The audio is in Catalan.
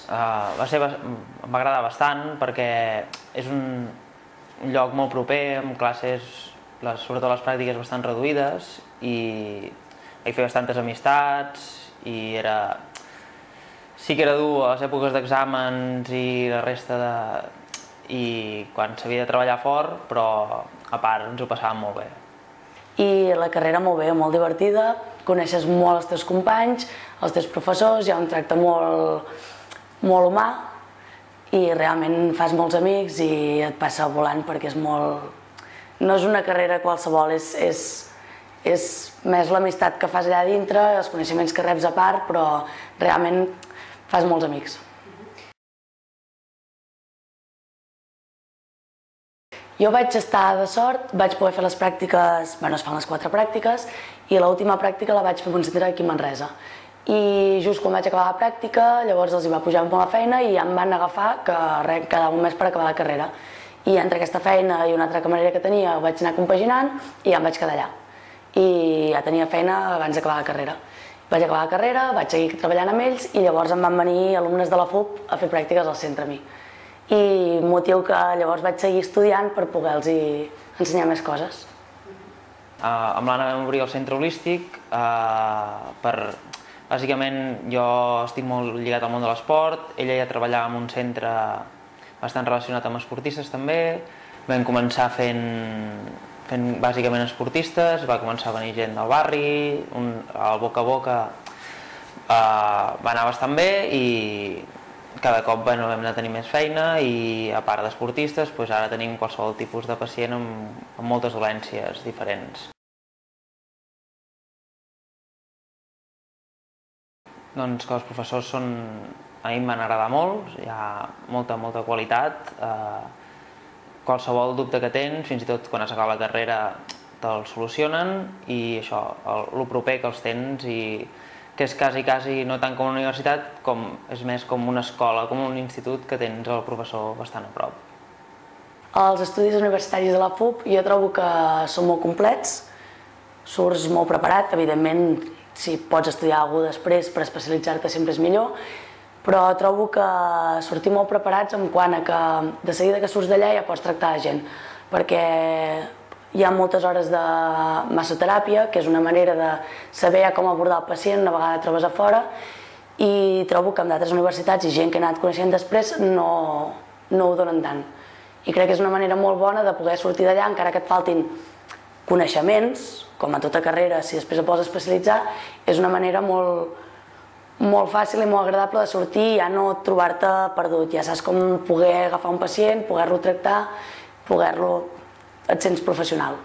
M'agradar bastant perquè és un lloc molt proper, amb classes, sobretot les pràctiques, bastant reduïdes, i hi feia bastantes amistats, i sí que era dur a les èpoques d'exàmens i la resta i quan s'havia de treballar fort, però a part ens ho passàvem molt bé. I la carrera molt bé, molt divertida, coneixes molt els teus companys, els teus professors, hi ha un tracte molt humà i realment fas molts amics i et passa volant perquè és molt... No és una carrera qualsevol, és més l'amistat que fas allà dintre, els coneixements que reps a part, però realment fas molts amics. Jo vaig estar de sort, vaig poder fer les pràctiques, es fan les 4 pràctiques, i l'última pràctica la vaig fer a un centre aquí a Manresa. I just quan vaig acabar la pràctica, llavors els hi va pujar molt la feina i ja em van agafar que quedava un mes per acabar la carrera. I entre aquesta feina i una altra camarera que tenia ho vaig anar compaginant i ja em vaig quedar allà. I ja tenia feina abans d'acabar la carrera. Vaig acabar la carrera, vaig seguir treballant amb ells i llavors em van venir alumnes de la FUP a fer pràctiques al centre a mi. I motiu que llavors vaig seguir estudiant per poder-los ensenyar més coses. Amb l'Anna vam obrir el centre holístic bàsicament jo estic molt lligat al món de l'esport, ella ja treballava en un centre bastant relacionat amb esportistes també, vam començar fent bàsicament esportistes, va començar a venir gent del barri, el boca a boca va anar bastant bé i cada cop vam anar a tenir més feina i a part d'esportistes ara tenim qualsevol tipus de pacient amb moltes dolències diferents. Doncs que els professors a mi em van agradar molt, hi ha molta qualitat, qualsevol dubte que tens, fins i tot quan has acabat la carrera te'l solucionen i això, el proper que els tens i que és quasi no tant com una universitat, és més com una escola, com un institut que tens el professor bastant a prop. Els estudis universitaris de la FUP jo trobo que són molt complets, surts molt preparat, evidentment si pots estudiar alguna cosa després per especialitzar-te sempre és millor, però trobo que sortim molt preparats en quant a que de seguida que surts d'allà ja pots tractar la gent, perquè hi ha moltes hores de massoteràpia, que és una manera de saber com abordar el pacient una vegada trobes a fora, i trobo que en d'altres universitats i gent que he anat coneixent després no ho donen tant. I crec que és una manera molt bona de poder sortir d'allà, encara que et faltin coneixements, com a tota carrera, si després et vols especialitzar, és una manera molt fàcil i molt agradable de sortir i ja no trobar-te perdut. Ja saps com poder agafar un pacient, poder-lo tractar, et sents professional.